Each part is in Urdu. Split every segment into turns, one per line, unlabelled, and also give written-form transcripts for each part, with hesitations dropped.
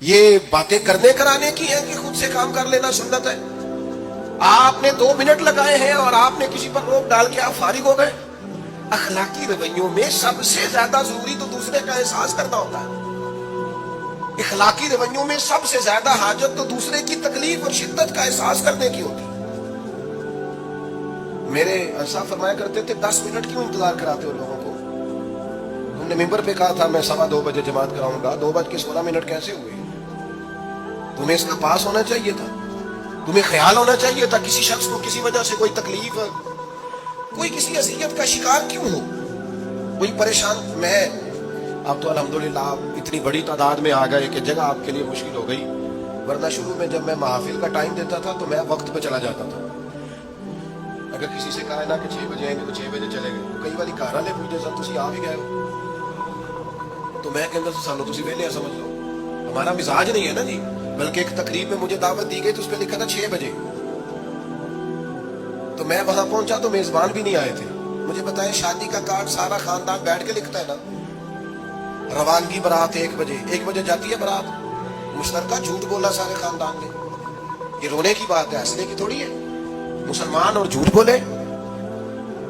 یہ باتیں کرنے کرانے کی ہیں کہ خود سے کام کر لینا سنت ہے؟ آپ نے 2 منٹ لگائے ہیں اور آپ نے کسی پر روک ڈال کے آپ فارغ ہو گئے۔ اخلاقی رویوں میں سب سے زیادہ ضروری تو دوسرے کا احساس کرنا ہوتا ہے۔ اخلاقی رویوں میں سب سے زیادہ حاجت تو دوسرے کی تکلیف اور شدت کا احساس کرنے کی ہوتی ہے۔ میرے صاحب فرمایا کرتے تھے 10 منٹ کیوں انتظار کراتے ہو لوگوں کو؟ تم نے ممبر پہ کہا تھا میں 2:15 بجے جماعت کراؤں گا، 2:16 کیسے ہوئے؟ تمہیں اس کا پاس ہونا چاہیے تھا، تمہیں خیال ہونا چاہیے تھا کسی شخص کو کسی وجہ سے کوئی تکلیف، کوئی کسی اذیت کا شکار کیوں ہو، کوئی پریشان۔ میں اب تو الحمدللہ آپ اتنی بڑی تعداد میں آ گئے کہ جگہ آپ کے لیے مشکل ہو گئی، ورنہ شروع میں جب میں محافل کا ٹائم دیتا تھا تو میں وقت پہ چلا جاتا تھا۔ اگر کسی سے کہا نا کہ 6 بجے آئیں گے تو 6 بجے چلے گئے، کئی والی گھر والے پوچھتے سر تسی آ بھی گئے ہو، تو میں کہتا سانو تسی ویلے سمجھ لو، ہمارا مزاج نہیں ہے نا جی۔ بلکہ ایک تقریب میں مجھے دعوت دی گئی تو اس پہ لکھا تھا 6 بجے، تو میں وہاں پہنچا تو میزبان بھی نہیں آئے تھے۔ مجھے بتائیں شادی کا کارڈ سارا خاندان بیٹھ کے لکھتا ہے نا، روانگی برات 1 بجے، 1 بجے جاتی ہے برات، مشترکہ جھوٹ بولا سارے خاندان نے، یہ رونے کی بات ہے، ہنسنے کی تھوڑی ہے۔ مسلمان اور جھوٹ بولے،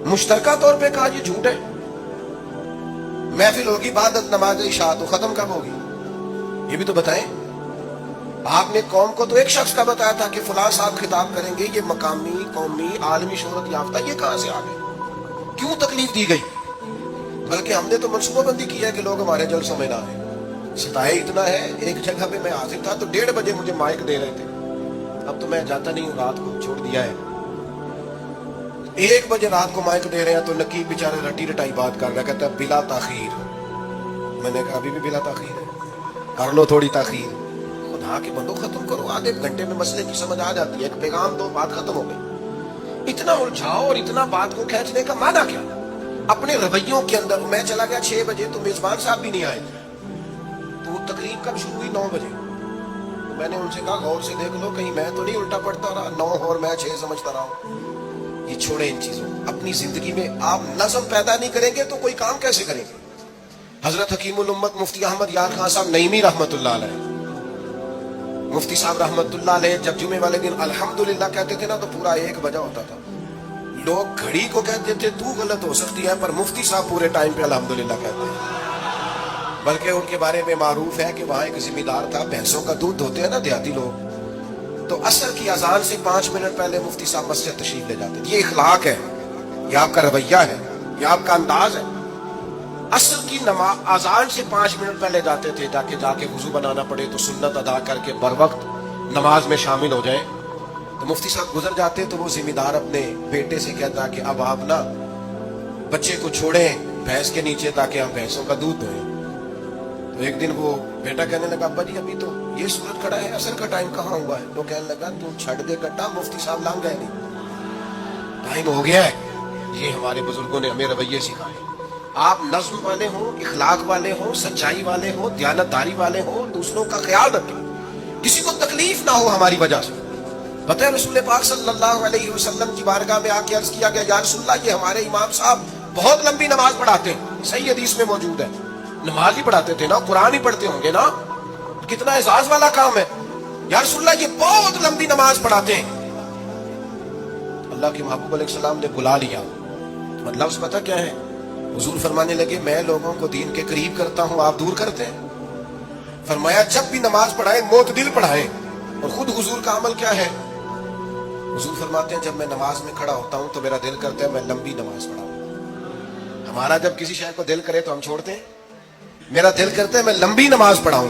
مشترکہ طور پہ کہا یہ جھوٹ ہے۔ محفل ہوگی بعد نماز عشاء، تو ختم کب ہوگی یہ بھی تو بتائیں۔ آپ نے قوم کو تو ایک شخص کا بتایا تھا کہ فلاں صاحب خطاب کریں گے، یہ مقامی، قومی، عالمی شہرت یافتہ، یہ کہاں سے آ گئے؟ کیوں تکلیف دی گئی؟ بلکہ ہم نے تو منصوبہ بندی کی ہے کہ لوگ ہمارے جلسوں میں نہ آئیں۔ ستائے اتنا ہے، ایک جگہ پہ میں حاضر تھا تو 1:30 بجے مجھے مائک دے رہے تھے، اب تو میں جاتا نہیں ہوں، رات کو چھوڑ دیا ہے۔ 1 بجے رات کو مائک دے رہے ہیں تو نقیب بیچارے رٹی رٹائی بات کر رہا ہے، کہتا ہے بلا تاخیر۔ میں نے کہا ابھی بھی بلا تاخیر ہے، کر لو تھوڑی تاخیر، خدا کے بندو ختم کرو، آدھے گھنٹے میں مسئلے کی سمجھ آ جاتی ہے، ایک پیغام دو، بات ختم ہو گئی۔ اتنا الجھاؤ اور اتنا بات کو کھینچنے کا معنی کیا؟ اپنے رویوں کے اندر میں چلا گیا 6 بجے تو میزبان صاحب بھی نہیں آئے تھے، تو وہ تقریب کب شروع ہوئی؟ 9 بجے۔ تو میں نے ان سے کہا غور سے دیکھ لو کہیں میں تو نہیں الٹا پڑتا رہا، 9 اور میں 6 سمجھتا رہا ہوں۔ یہ چھوڑیں ان چیزوں، اپنی زندگی میں آپ نظم پیدا نہیں کریں گے تو کوئی کام کیسے کریں گے؟ حضرت حکیم الامت مفتی احمد یار خان صاحب نعیمی رحمت اللہ علیہ، مفتی صاحب رحمت اللہ علیہ جب جمعے والے دن الحمدللہ کہتے تھے نا تو پورا 1 بجا ہوتا تھا۔ لوگ گھڑی کو کہتے تھے تو غلط ہو سکتی ہے، پر مفتی صاحب پورے ٹائم پہ الحمدللہ کہتے ہیں۔ بلکہ ان کے بارے میں معروف ہے کہ وہاں ایک ذمہ دار تھا، بھینسوں کا دودھ دھوتے ہیں نا دیہاتی لوگ، تو عصر کی اذان سے 5 منٹ پہلے مفتی صاحب مسجد تشریف لے جاتے تھے۔ یہ اخلاق ہے، یہ آپ کا رویہ ہے، یہ آپ کا انداز ہے۔ عصر کی نماز اذان سے 5 منٹ پہلے جاتے تھے، جا کے وضو بنانا پڑے تو سنت ادا کر کے بر وقت نماز میں شامل ہو جائیں۔ تو مفتی صاحب گزر جاتے تو وہ ذمہ دار اپنے بیٹے سے کہتا کہ اب آپ نا بچے کو چھوڑیں بھینس کے نیچے تاکہ ہم بھینسوں کا دودھ دھوئیں۔ تو ایک دن وہ بیٹا کہنے لگا ابا جی ابھی تو یہ سورج کھڑا ہے، عصر کا ٹائم کہاں ہوا ہے؟ تو کہنے لگا تو چھڑ دے گڈھا، مفتی صاحب لنگ گئے نہیں، ٹائم ہو گیا ہے۔ یہ ہمارے بزرگوں نے ہمیں رویے سکھائے۔ آپ نظم والے ہوں، اخلاق والے ہوں، سچائی والے ہوں، دیانتداری والے ہوں، دوسروں کا خیال رکھیں، کسی کو تکلیف نہ ہو ہماری وجہ سے۔ پتہ ہے رسول پاک صلی اللہ علیہ وسلم کی بارگاہ میں آ کے عرض کیا گیا یا رسول اللہ یہ ہمارے امام صاحب بہت لمبی نماز پڑھاتے ہیں، صحیح حدیث میں موجود ہے، نماز ہی پڑھاتے تھے نا، قرآن ہی پڑھتے ہوں گے نا، کتنا اعزاز والا کام ہے۔ یا رسول اللہ یہ بہت لمبی نماز پڑھاتے ہیں۔ اللہ کے محبوب علیہ السلام نے بلا لیا، مطلب پتہ کیا ہے؟ حضور فرمانے لگے میں لوگوں کو دین کے قریب کرتا ہوں، آپ دور کرتے ہیں۔ فرمایا جب بھی نماز پڑھائیں معتدل پڑھائیں۔ اور خود حضور کا عمل کیا ہے؟ حضور فرماتے ہیں جب میں نماز میں کھڑا ہوتا ہوں تو میرا دل کرتا ہے میں لمبی نماز پڑھاؤں۔ ہمارا جب کسی شے کو دل کرے تو ہم چھوڑتے ہیں، میرا دل کرتا ہے میں لمبی نماز پڑھاؤں،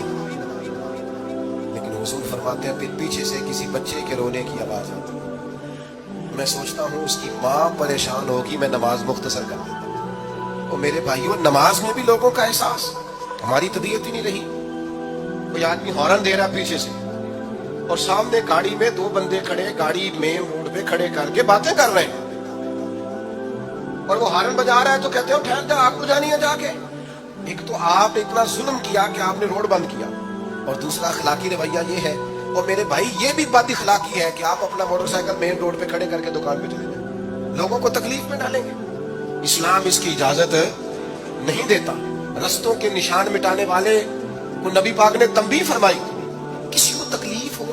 لیکن حضور فرماتے ہیں پھر پیچھے سے کسی بچے کے رونے کی آواز آتی ہے، میں سوچتا ہوں اس کی ماں پریشان ہوگی، میں نماز مختصر کر دیتا ہوں۔ اور میرے بھائیوں نماز میں بھی لوگوں کا احساس، ہماری طبیعت ہی نہیں رہی۔ کوئی آدمی ہارن دے رہا پیچھے سے اور سامنے گاڑی میں 2 بندے کھڑے، گاڑی مین روڈ پہ کھڑے کر کے باتیں کر رہے ہیں، اور وہ ہارن بجا رہا ہے تو کہتے ہو ٹھہر جا، آپ کو جانی ہے جا کے۔ ایک تو آپ نے اتنا ظلم کیا کہ آپ نے روڈ بند کیا، اور دوسرا اخلاقی رویہ یہ ہے، اور میرے بھائی یہ بھی بد اخلاقی ہے کہ آپ اپنا موٹر سائیکل مین روڈ پہ کھڑے کر کے دکان پہ چلے جائیں، لوگوں کو تکلیف میں ڈالیں گے۔ اسلام اس کی اجازت نہیں دیتا۔ رستوں کے نشان مٹانے والے کو نبی پاک نے تنبیہ فرمائی